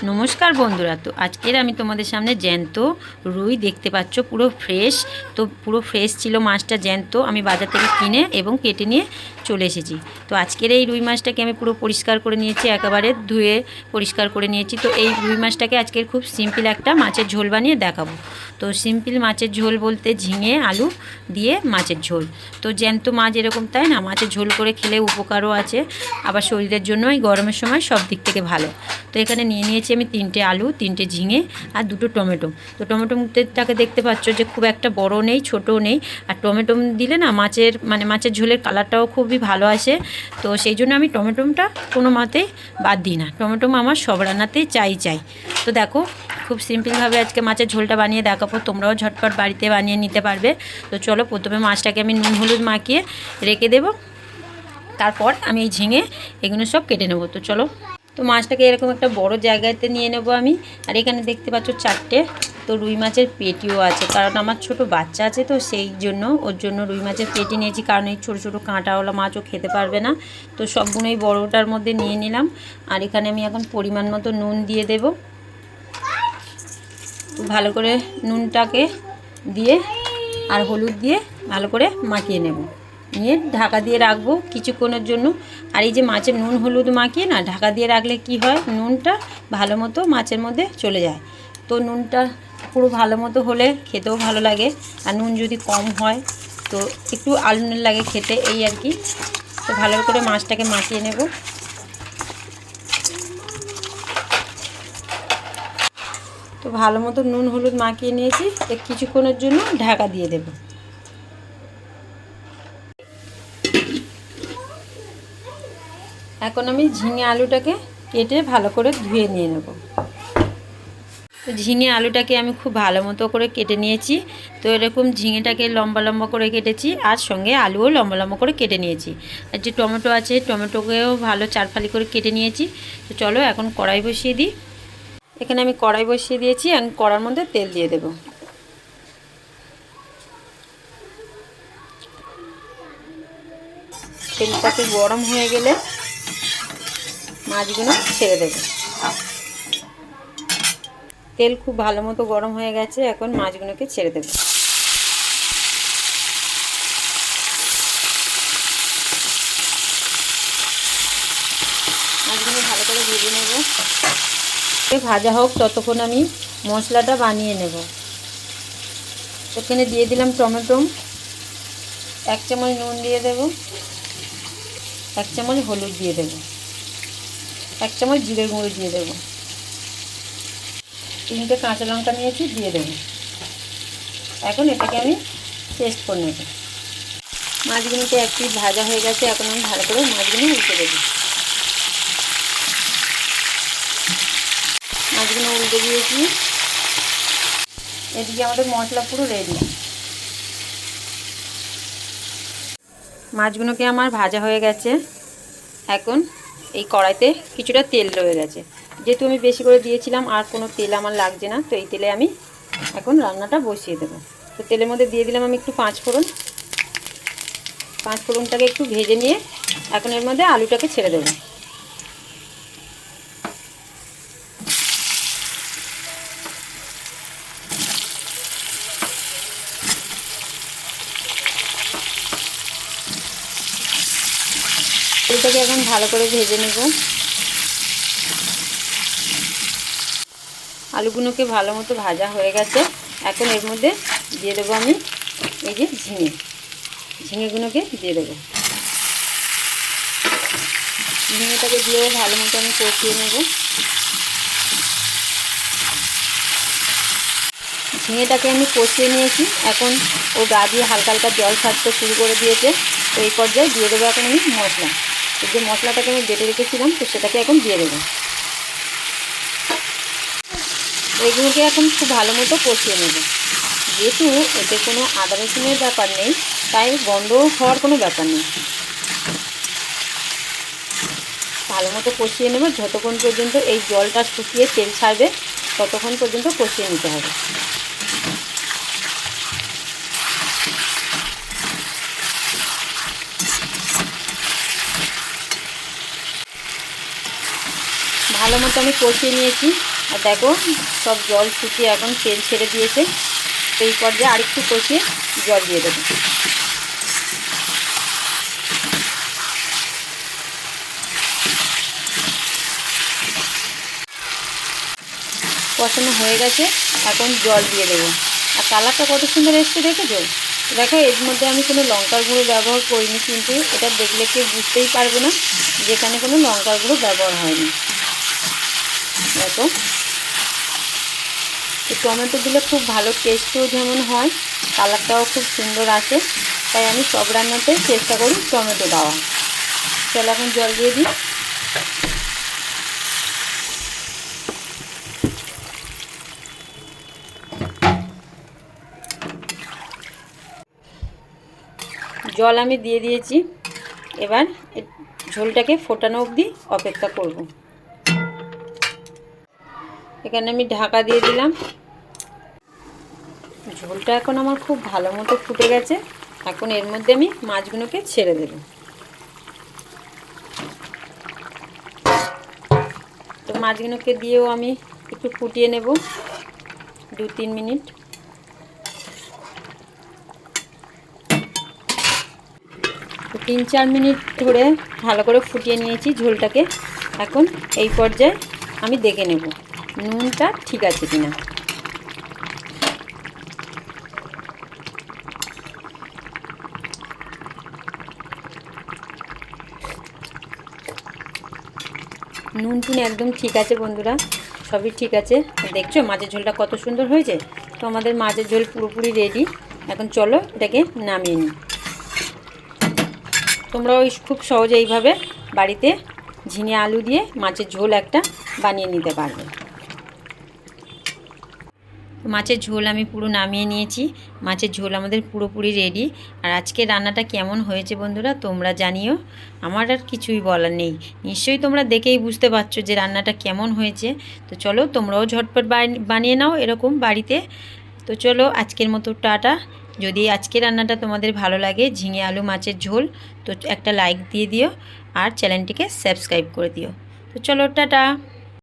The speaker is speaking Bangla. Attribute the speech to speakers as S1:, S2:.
S1: নমস্কার বন্ধুরা, তো আজকের আমি তোমাদের সামনে জ্যান্ত রুই দেখতে পাচ্ছ, পুরো ফ্রেশ। তো পুরো ফ্রেশ ছিল মাছটা, জ্যান্ত আমি বাজার থেকে কিনে এবং কেটে নিয়ে চলে এসেছি। তো আজকের এই রুই মাছটাকে আমি পুরো পরিষ্কার করে নিয়েছি, একেবারে ধুয়ে পরিষ্কার করে নিয়েছি। তো এই রুই মাছটাকে আজকের খুব সিম্পল একটা মাছের ঝোল বানিয়ে দেখাবো। তো সিম্পল মাছের ঝোল বলতে ঝিঙে আলু দিয়ে মাছের ঝোল। তো জ্যান্ত মাছ এরকম, তাই না? মাছের ঝোল করে খেলে উপকারও আছে, আবার শরীরের জন্য এই গরমের সময় সব দিক থেকে ভালো। তো এখানে নিয়ে নিয়েছি আমি 3টে আলু, 3টে ঝিঙে আর 2টো টমেটো। তো টমেটোটাকে দেখতে পাচ্ছ যে খুব একটা বড় নেই, ছোটও নেই। আর টমেটো দিলে না মাছের ঝোলের কালারটাও খুবই ভালো আসে। তো সেই জন্য আমি টমেটোটা কোনো মতেই বাদ দিই না, টমেটো আমার সব রান্নাতেই চাই। তো দেখো, খুব সিম্পলভাবে আজকে মাছের ঝোলটা বানিয়ে দেখাবো, তোমরাও ঝটপট বাড়িতে বানিয়ে নিতে পারবে। তো চলো, প্রথমে মাছটাকে আমি নুন হলুদ মাখিয়ে রেখে দেবো, তারপর আমি এই ঝিঙে এগুলো সব কেটে নেবো। তো চলো, তো মাছটাকে এরকম একটা বড় জায়গাতে নিয়ে নেব আমি। আর এখানে দেখতে পাচ্ছ 4টে তো রুই মাছের পেটিও আছে, কারণ আমার ছোট বাচ্চা আছে, তো সেই জন্য ওর জন্য রুই মাছের পেটি নিয়েছি, কারণ এই ছোটো ছোটো কাঁটাওয়ালা মাছও খেতে পারবে না। তো সবগুলোই বড়টার মধ্যে নিয়ে নিলাম। আর এখানে আমি এখন পরিমাণ মতো নুন দিয়ে দেব। তো ভালো করে নুনটাকে দিয়ে আর হলুদ দিয়ে ভালো করে মাখিয়ে নেব, নিয়ে ঢাকা দিয়ে রাখবো কিছুক্ষণের জন্য। আর এই যে মাছের নুন হলুদ মাখিয়ে না ঢাকা দিয়ে রাখলে কি হয়, নুনটা ভালো মতো মাছের মধ্যে চলে যায়। তো নুনটা পুরো ভালো মতো হলে খেতেও ভালো লাগে। আর নুন যদি কম হয় তো একটু আলুনের লাগে খেতে, এই আর কি। তো ভালো করে মাছটাকে মাখিয়ে নেব। তো ভালো মতো নুন হলুদ মাখিয়ে নিয়েছি, কিছুক্ষণের জন্য ঢাকা দিয়ে দেব। এখন আমি ঝিঙে আলুটাকে কেটে ভালো করে ধুয়ে নিয়ে নেব। তো ঝিঙে আলুটাকে আমি খুব ভালো মতো করে কেটে নিয়েছি। তো এরকম ঝিঙেটাকে লম্বা লম্বা করে কেটেছি, আর সঙ্গে আলুও লম্বা লম্বা করে কেটে নিয়েছি। আর যে টমেটো আছে, টমেটোকেও ভালো 4 ফালি করে কেটে নিয়েছি। তো চলো, এখন কড়াই বসিয়ে দিই। এখানে আমি কড়াই বসিয়ে দিয়েছি, এখন কড়ার মধ্যে তেল দিয়ে দেব। তেলটাকে গরম হয়ে গেলে মাছগুলো ছেড়ে দেব। তেল খুব ভালো মতো গরম হয়ে গেছে, এখন মাছগুলোকে ছেড়ে দেব। মাছগুলো ভালো করে ভেজে নেব। ভাজা হোক ততক্ষণ আমি মশলাটা বানিয়ে নেব। এখানে দিয়ে দিলাম টমেটো, 1 চামচ নুন দিয়ে দেব, 1 চামচ হলুদ দিয়ে দেব, 1 চামচ জিরে গুঁড়ো দিয়ে দেব, 3টে কাঁচা লঙ্কা নিয়েছি দিয়ে দেব। এখন এটাকে আমি পেস্ট করে নেব। মাছগুলোতে এক পিঠ ভাজা হয়ে গেছে, এখন আমি ভালো করে মাছগুলো উল্টে দেব। মাছগুলো উল্টে দিয়েছি। এদিকে আমাদের মশলা পুরো রেডি। মাছগুলোকে আমার ভাজা হয়ে গেছে। এখন এই কড়াইতে কিছুটা তেল রয়ে গেছে, যেহেতু আমি বেশি করে দিয়েছিলাম আর কোনো তেল আমার লাগছে না, তো এই তেলে আমি এখন রান্নাটা বসিয়ে দেবো। তো তেলের মধ্যে দিয়ে দিলাম আমি একটু 5 ফোড়ন। 5 ফোড়নটাকে একটু ভেজে নিয়ে এখন এর মধ্যে আলুটাকে ছেড়ে দেবো। আলুটাকে এখন ভালো করে ভেজে নেব। আলুগুলোকে ভালো মতো ভাজা হয়ে গেছে, এখন এর মধ্যে দিয়ে দেবো আমি এই যে ঝিঙেগুলোকে দিয়ে দেবো। ঝিঙেটাকে দিয়েও ভালো মতো আমি কষিয়ে নেব। ঝিঙেটাকে আমি কষিয়ে নিয়েছি, এখন ও গা দিয়ে হালকা হালকা জল ছাড়তে শুরু করে দিয়েছে। তো এই পর্যায়ে দিয়ে দেবো এখন আমি মশলা। তো যে মশলাটাকে আমি বেটে রেখেছিলাম, তো সেটাকে এখন দিয়ে দেবো। এইগুলোকে এখন খুব ভালো মতো কষিয়ে নেব। যেহেতু এতে কোনো আদা রসুনের ব্যাপার নেই, তাই গন্ধ হওয়ার কোনো ব্যাপার নেই। ভালো মতো কষিয়ে নেব যতক্ষণ পর্যন্ত এই জলটা শুকিয়ে তেল ছাড়বে, ততক্ষণ পর্যন্ত কষিয়ে নিতে হবে। ভালো মতো আমি কষিয়ে নিয়েছি। আর দেখো সব জল শুকিয়ে এখন তেল ছেড়ে দিয়েছে। এই পর্যায়ে আরেকটু কষিয়ে জল দিয়ে দেবো। কষানো হয়ে গেছে, এখন জল দিয়ে দেবো। আর কালারটা কত সুন্দর এসছে দেখেছো? দেখো এর মধ্যে আমি কোনো লঙ্কার গুঁড়ো ব্যবহার করিনি, কিন্তু এটা দেখলে কেউ বুঝতেই পারবে না যেখানে কোনো লঙ্কার গুঁড়ো ব্যবহার হয়নি। দেখো টমেটো দিলে খুব ভালো টেস্টও যেমন হয়, কালারটাও খুব সুন্দর আসে। তাই আমি সব রান্নাতে চেষ্টা করি টমেটো দেওয়া। চলো এখন জল দিয়ে দিই। জল আমি দিয়ে দিয়েছি, এবার ঝোলটাকে ফোটানো অবধি অপেক্ষা করব। এখানে আমি ঢাকা দিয়ে দিলাম। ঝোলটা এখন আমার খুব ভালো মতো ফুটে গেছে। এখন এর মধ্যে আমি মাছগুলোকে ছেড়ে দেব। তো মাছগুলোকে দিয়েও আমি একটু ফুটিয়ে নেব 2-3 মিনিট। তো 3-4 মিনিট ধরে ভালো করে ফুটিয়ে নিয়েছি ঝোলটাকে। এখন এই পর্যায়ে আমি দেখে নেব নুনটা ঠিক আছে কিনা। নুন টুন একদম ঠিক আছে বন্ধুরা, সবই ঠিক আছে। দেখছো মাছের ঝোলটা কত সুন্দর হয়েছে। তো আমাদের মাছের ঝোল পুরোপুরি রেডি। এখন চলো এটাকে নামিয়ে নিই। তোমরাও খুব সহজে এইভাবে বাড়িতে ঝিঙে আলু দিয়ে মাছের ঝোল একটা বানিয়ে নিতে পারবে। মাছের ঝোল আমি পুরো নামিয়ে নিয়েছি। মাছের ঝোল আমাদের পুরোপুরি রেডি। আর আজকে রান্নাটা কেমন হয়েছে বন্ধুরা তোমরা জানিও। আমার আর কিছুই বলার নেই, নিশ্চয়ই তোমরা দেখেই বুঝতে পারছো যে রান্নাটা কেমন হয়েছে। তো চলো তোমরাও ঝটপট বানিয়ে নাও এরকম বাড়িতে। তো চলো আজকের মতো টাটা। যদি আজকে রান্নাটা তোমাদের ভালো লাগে ঝিঙে আলু মাছের ঝোল, তো একটা লাইক দিয়ে দিও আর চ্যানেলটিকে সাবস্ক্রাইব করে দিও। তো চলো টাটা।